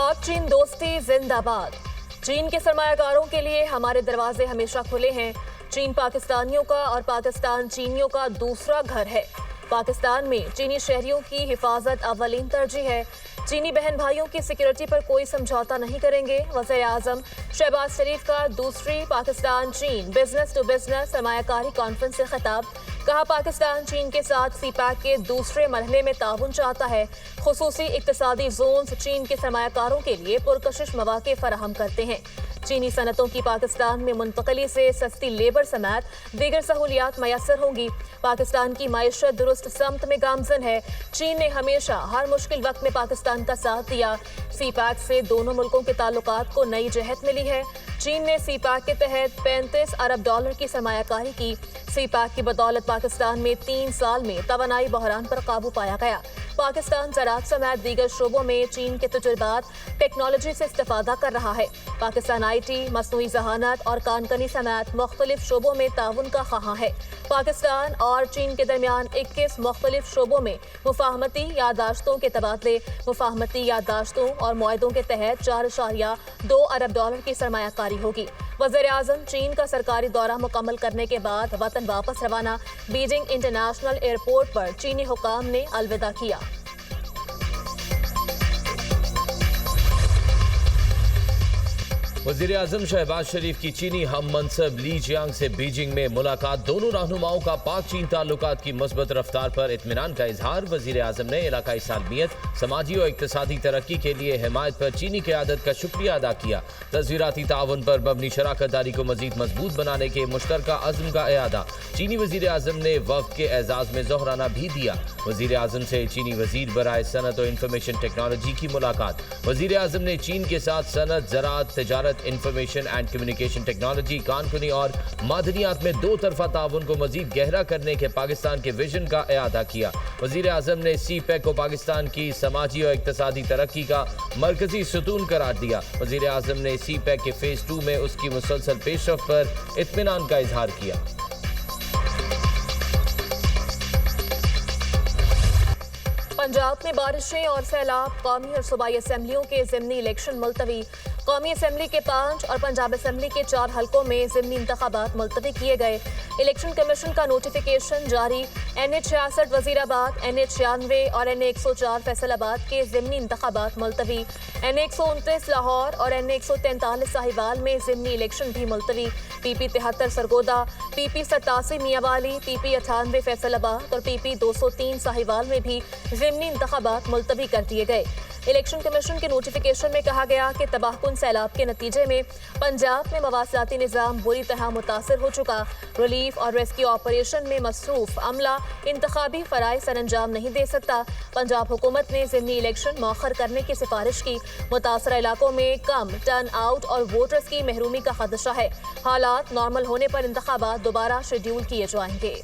पाक चीन दोस्ती जिंदाबाद। चीन के सरमायाकारों के लिए हमारे दरवाजे हमेशा खुले हैं। चीन पाकिस्तानियों का और पाकिस्तान चीनियों का दूसरा घर है। पाकिस्तान में चीनी शहरियों की हिफाजत अव्वलीन तरजीह है। चीनी बहन भाइयों की सिक्योरिटी पर कोई समझौता नहीं करेंगे। वज़ीर आज़म शहबाज शरीफ का दूसरी पाकिस्तान चीन बिजनेस टू बिजनेस सरमायाकारी कॉन्फ्रेंस से खिताब। कहा, पाकिस्तान चीन के साथ सीपैक के दूसरे मरहले में ताउन चाहता है। खुसूसी इक्तिसादी जोन्स चीन के सरमायाकारों के लिए पुरकशिश मौक़े फराहम करते हैं। चीनी सनतों की पाकिस्तान में मुंतकली से सस्ती लेबर समेत दीगर सहूलियात मैसर होंगी। पाकिस्तान की मईशत दुरुस्त समत में गामजन है। चीन ने हमेशा हर मुश्किल वक्त में पाकिस्तान का साथ दिया। सीपैक से दोनों मुल्कों के ताल्लुकात को नई जहत मिली है। चीन ने सीपैक के तहत 35 अरब डॉलर की सरमायाकारी की। सीपैक की बदौलत पाकिस्तान में 3 साल में तवानाई बहरान पर काबू पाया गया। पाकिस्तान ज़राअत समेत दीगर शोबों में चीन के तजुर्बात टेक्नोलॉजी से इस्तेफादा कर रहा है। पाकिस्तान IT, मसनूई ज़हानत और कानकनी समेत मुख्तलिफ शोबों में ताउन का ख़्वाह है। पाकिस्तान और चीन के दरमियान 21 मुख्तलिफ शोबों में मुफाहमती याददाश्तों के तबादले, मुफाहमती याददाश्तों और मुआहदों के तहत 4.2 अरब डॉलर की सरमायाकारी होगी। वज़ीर आज़म चीन का सरकारी दौरा मुकम्मल करने के बाद वतन वापस रवाना। बीजिंग इंटरनेशनल एयरपोर्ट पर चीनी हुकाम ने अलविदा किया। वज़ीर आज़म शहबाज शरीफ की चीनी हम मनसब ली जियांग से बीजिंग में मुलाकात। दोनों रहनुमाओं का पाक चीन ताल्लुकात की मस्बत रफ्तार पर इत्मीनान का इजहार। वज़ीर आज़म ने इलाकाई सालमियत, समाजी और इक्तिसादी तरक्की के लिए हिमायत पर चीनी क़यादत का शुक्रिया अदा किया। तज़वीराती ताउन पर मबनी शराकत दारी को मज़ीद मजबूत बनाने के मुश्तरका अज़्म का इआदा। चीनी वज़ीर आज़म ने वफ़द के एजाज़ में ज़ोहराना भी दिया। वज़ीर आज़म से चीनी वज़ीर बराए सनत और इंफॉर्मेशन टेक्नोलॉजी की मुलाकात। वज़ीर आज़म ने चीन के साथ सनत, ज़राअत, तिजारत, इंफॉर्मेशन एंड कम्युनिकेशन टेक्नोलॉजी, कानकुनी और मादनियात में दो तरफा ताउन को मजीद गहरा करने के पाकिस्तान के विजन का इआदा किया। वज़ीर आज़म ने सीपैक को पाकिस्तान की समाजी और इक्तिसादी तरक्की का मरकजी सतून करार दिया। वज़ीर आज़म ने सीपैक के फेज़ 2 में उसकी मुसलसल पेशरफ्त पर इत्मीनान का इजहार किया। पंजाब में बारिशें और सैलाब, कौमी और सूबाई असम्बलियों के ज़िमनी इलेक्शन मुलतवी। कौमी असम्बली के 5 और पंजाब असम्बली के 4 हलकों में ज़िमनी इंतखाबात मुलतवी किए गए। इलेक्शन कमीशन का नोटिफिकेशन जारी। NH 66 वज़ीराबाद, NH 96 और NA 104 फैसलाबाद के ज़िमनी इंतखाबात मुलतवी। NA 129 लाहौर और NA 143 साहिवाल में ज़िमनी इलेक्शन भी मुलतवी। PP 73 Sargodha, PP 87 Mianwali, PP 98 Faisalabad और PP 203 साहिवाल में भी ज़िमनी इंतखाबात मुलतवी कर दिए गए। इलेक्शन कमीशन के नोटिफिकेशन में कहा गया कि तबाहकुन सैलाब के नतीजे में पंजाब में मवासलाती निज़ाम बुरी तरह मुतासर हो चुका। रिलीफ और रेस्क्यू ऑपरेशन में मसरूफ अमला इंतखाबी फ़राइज़ सर अंजाम नहीं दे सकता। पंजाब हुकूमत ने ज़िमनी इलेक्शन मौखर करने की सिफारिश की। मुतासरा इलाकों में कम टर्न आउट और वोटर्स की महरूमी का खदशा है। हालात नॉर्मल होने पर इंतखाबात दोबारा शेड्यूल किए जाएंगे।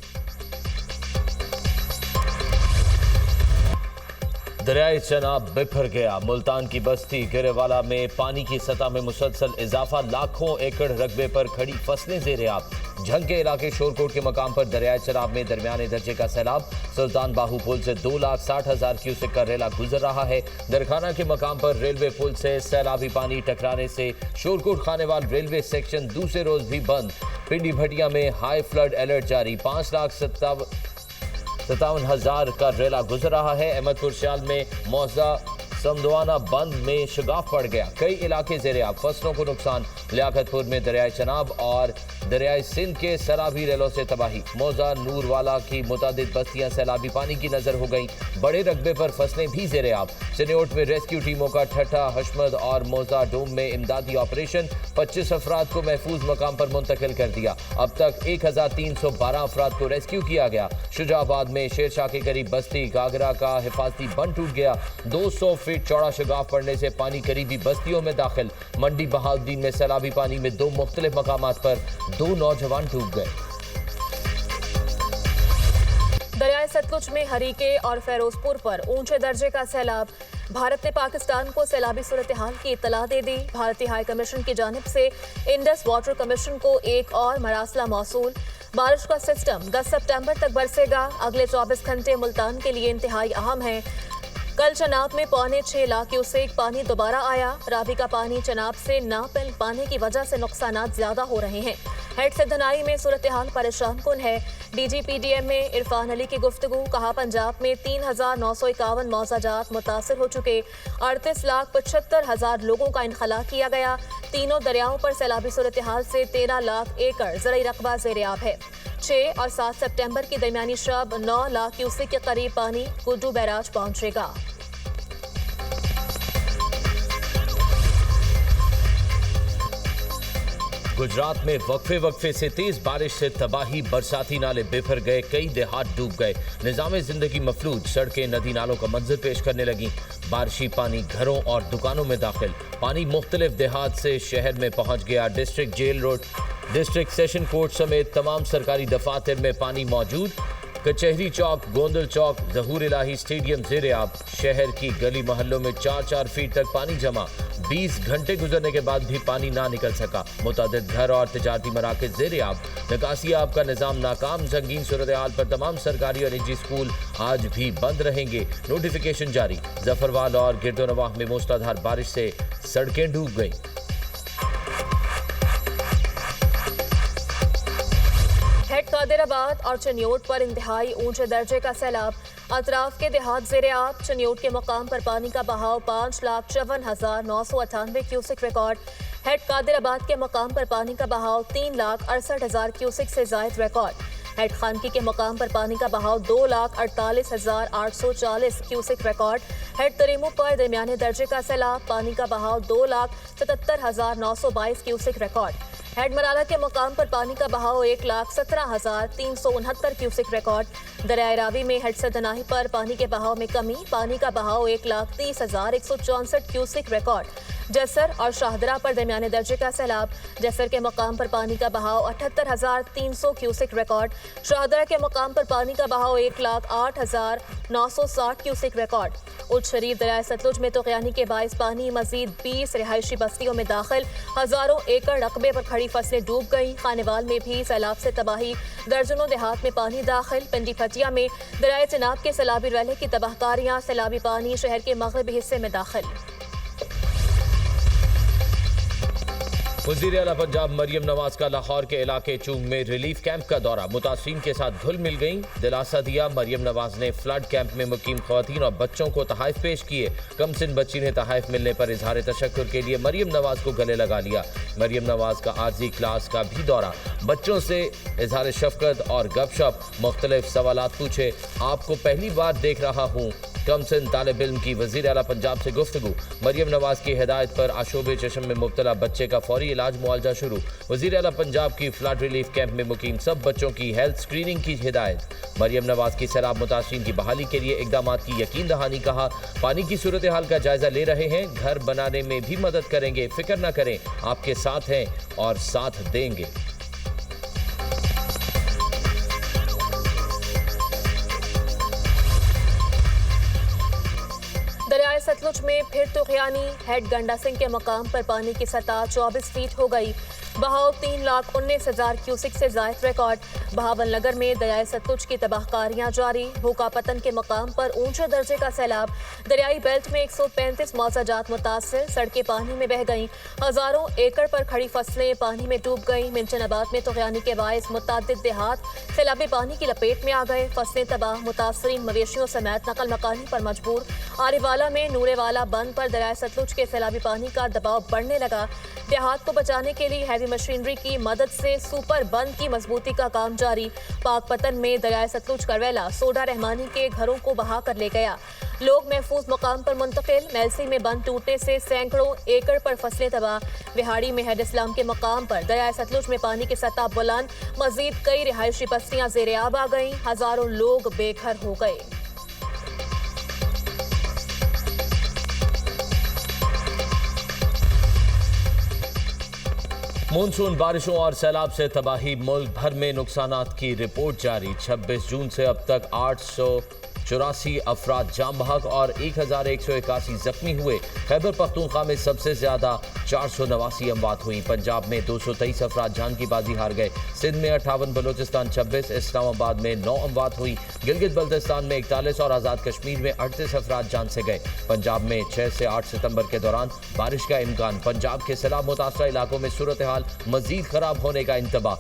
दरियाए चनाब बिखर गया। मुल्तान की बस्ती गिरेवाला में पानी की सतह में मुसलसल इजाफा। लाखों एकड़ रकबे पर खड़ी फसलें ज़ेर आब। झंग के इलाके शोरकोट के मकाम पर दरियाए चनाब में दरमियाने दर्जे का सैलाब। सुल्तान बाहू पुल से 2,60,000 क्यूसेक का रेला गुजर रहा है। दरखाना के मकाम पर रेलवे पुल से सैलाबी पानी टकराने से शोरकोट खानेवाल रेलवे सेक्शन दूसरे रोज भी बंद। पिंडी भटिया में हाई फ्लड अलर्ट जारी। 5,57,000 का रेला गुजर रहा है। अहमदपुर श्याल में मौजा समदवाना बंद में शगाफ पड़ गया। कई इलाके ज़ेरे आब, फसलों को नुकसान। लियाकतपुर में दरियाए चनाब और दरियाए सिंध के सैलाबी रेलों से तबाही। मौजा नूरवाला की मुतादिद बस्तियां सैलाबी पानी की नजर हो गईं। बड़े रकबे पर फसलें भी ज़ेरे आब। चनियोट में रेस्क्यू टीमों का ठट्ठा, हशमद और मौजा डोम में इमदादी ऑपरेशन। 25 अफराद को महफूज मकाम पर मुंतकिल कर दिया। अब तक 1,312 अफराद को रेस्क्यू किया गया। शुजाबाद में शेरशाह के करीब बस्ती गागरा का हिफाजती बंद टूट गया। 200 फीट चौड़ा शगाफ पड़ने से पानी करीबी बस्तियों में दाखिल। मंडी बहाउद्दीन में सैलाबी पानी में 2 मुख्तलिफ मकामात पर 2 नौजवान डूब गए। दरियाए सतलुज में हरीके और फेरोजपुर पर ऊंचे दर्जे का सैलाब। भारत ने पाकिस्तान को सैलाबी सूरत हाल की इत्तला दे दी। भारतीय हाई कमीशन की जानिब से इंडस वाटर कमीशन को एक और मरासला मौसूल। बारिश का सिस्टम 10 सितंबर तक बरसेगा। अगले 24 घंटे मुल्तान के लिए इंतहाई अहम है। कल चनाब में 6.25 लाख क्यूसेक पानी दोबारा आया। रावी का पानी चनाब से ना मिल पाने की वजह से नुकसानात ज्यादा हो रहे हैं। हेड से धनाई में सूरत हाल परेशान कुन है। DGPDM में इरफान अली की गुफ्तगू, कहा पंजाब में 3,951 मौजाजात मुतासर हो चुके, 38,75,000 लोगों का इनखला किया गया। तीनों दरियाओं पर सैलाबी सूरत हाल से 13 लाख एकड़ ज़रई रकबा ज़ेर-ए-आब है। 6 और 7 सितंबर की दरमियानी शब 9 लाख क्यूसेक के करीब पानी गुड्डू बैराज पहुंचेगा। गुजरात में वक्फे से तेज बारिश से तबाही, बरसाती नाले बिफर गए, कई देहात डूब गए, निजामे जिंदगी मफलूज, सड़कें नदी नालों का मंजर पेश करने लगी। बारिशी पानी घरों और दुकानों में दाखिल, पानी मुख्तलिफ देहात से शहर में पहुंच गया। District jail road, district session court समेत तमाम सरकारी दफातर में पानी मौजूद। कचहरी चौक, गोंदल चौक, ज़हूर इलाही स्टेडियम ज़ेर-ए-आब। शहर की गली मोहल्लों में 4-4 फीट तक पानी जमा। 20 घंटे गुजरने के बाद भी पानी ना निकल सका। मुतादिद घर और तिजारती मराकज़ ज़ेर-ए-आब। निकासी आब का निज़ाम नाकाम, संगीन सूरत हाल पर तमाम सरकारी और निजी स्कूल आज भी बंद रहेंगे। नोटिफिकेशन जारी। जफरवाल और गिरदोनवाह में मूसलाधार बारिश से सड़कें डूब गईं। हेड कादिराबाद और चनियोट पर इंतहाई ऊंचे दर्जे का सैलाब। अतराफ के देहात ज़ेर-ए-आब। चनियोट के मकाम पर पानी का बहाव 5,54,998 क्यूसेक रिकॉर्ड। हेड कादिराबाद के मकाम पर पानी का बहाव 3,68,000 क्यूसेक से जायद रिकॉर्ड। हेड खानकी के मकाम पर पानी का बहाव 2,48,840 क्यूसेक रिकॉर्ड। हेड तरीमू पर दरमियाने दर्जे का सैलाब, पानी का बहाव 2,77,922 क्यूसेक रिकॉर्ड। हेड मराला के मकाम पर पानी का बहाव 1,17,369 क्यूसेक रिकॉर्ड। दरियाए रावी में हेड से दनाही पर पानी के बहाव में कमी, पानी का बहाव 1,30,164 क्यूसेक रिकॉर्ड। जसर और शाहदरा पर दरमियाने दर्जे का सैलाब। जसर के मकाम पर पानी का बहाव 78,300 क्यूसेक रिकॉर्ड। शाहदरा के मकाम पर पानी का बहाव 1,08,960 क्यूसेक रिकॉर्ड। उच्च शरीफ दरियाए सतलुज में तोग़यानी के बाइस पानी मजीद 20 रिहायशी बस्तियों में दाखिल। हजारों एकड़ रकबे पर खड़ी फसलें डूब गईं। खानेवाल में भी सैलाब से तबाही, दर्जनों देहात में पानी दाखिल। पिंडी फटिया में दरियाए चिनाब के सैलाबी रैले की तबाहकारियां, सैलाबी पानी शहर के मगरबी हिस्से में दाखिल। वज़ीर आला पंजाब मरियम नवाज का लाहौर के इलाके चूंग में रिलीफ कैंप का दौरा, मुतासरीन के साथ घुल मिल गईं। दिलासा दिया। मरियम नवाज ने फ्लड कैंप में मुकीम ख़वातीन और बच्चों को तहाइफ पेश किए। कमसिन बच्ची ने तहाइफ मिलने पर इजहार तशक्कुर के लिए मरियम नवाज को गले लगा लिया। मरियम नवाज का आर्जी क्लास का भी दौरा, बच्चों से इजहार शफकत और गपशप, मुख्तलिफ सवालात पूछे। आपको पहली बार देख रहा हूँ, कमसिन तालिब इल्म की वज़ीर आला पंजाब से गुफ्तगू। मरियम नवाज की हिदायत पर आशोब चश्म में मुब्तला बच्चे का फौरी इलाज मुआलजा शुरू। वज़ीर आला पंजाब की फ्लड रिलीफ कैंप में मुकीम सब बच्चों की हेल्थ स्क्रीनिंग की हिदायत। मरियम नवाज की सैलाब मुतासरीन की बहाली के लिए इकदाम की यकीन दहानी। कहा, पानी की सूरत हाल का जायजा ले रहे हैं, घर बनाने में भी मदद करेंगे, फिक्र न करें, आपके साथ हैं और साथ देंगे। दरियाए सतलुज में फिर तूग़यानी। हेड गंडा सिंह के मकाम पर पानी की सतह 24 फीट हो गई। बहाव 3,19,000 क्यूसेक से जायद रिकॉर्ड। बहावल नगर में दरियाए सतलुज की तबाहकारियां जारी। भूखा पतन के मकाम पर ऊंचे दर्जे का सैलाब। दरियाई बेल्ट में 135 मौजाजात मुतासर, सड़कें पानी में बह गईं। हजारों एकड़ पर खड़ी फसलें पानी में डूब गईं। मिंचनाबाद में तूग़यानी के बायस मुतअद्दिद देहात सैलाबी पानी की लपेट में आ गए। फसलें तबाह, मुतासरीन मवेशियों समेत नकल मकानी पर मजबूर। आरिवाला में नूरेवाला बंद पर दरियाए सतलुज के सैलाबी पानी का दबाव बढ़ने लगा। देहात को बचाने के लिए हैवी मशीनरी की मदद से सुपर बंद की मजबूती का काम जारी। पाकपतन में दरियाए सतलुज का रैला सोडा रहमानी के घरों को बहा कर ले गया। लोग महफूज मकाम पर मुंतकिल। मेलसी में बंद टूटने से सैकड़ों एकड़ पर फसलें तबाह। विहाड़ी में हेड इस्लाम के मकाम पर दरियाए सतलुज में पानी की सतह बुलंद। मजीद कई रिहायशी बस्तियां ज़ेर-ए-आब आ गईं। हजारों लोग बेघर हो गए। मानसून बारिशों और सैलाब से तबाही, मुल्क भर में नुकसानात की रिपोर्ट जारी। 26 जून से अब तक 84 अफराद जाम बहक और 1181 जख्मी हुए। खैबर पख्तूनख्वा में सबसे ज्यादा 489 अमवात हुई। पंजाब में 223 अफराद जान की बाजी हार गए। सिंध में 58, बलोचिस्तान 26, इस्लामाबाद में 9 अमवात हुई। गिलगित बल्तिस्तान में 41 और आज़ाद कश्मीर में 38 अफराद जान से गए। पंजाब में 6 से 8 सितंबर के दौरान बारिश का इम्कान। पंजाब के सैलाब मुतासरा इलाकों में सूरत हाल मजीद खराब होने का इंतबा।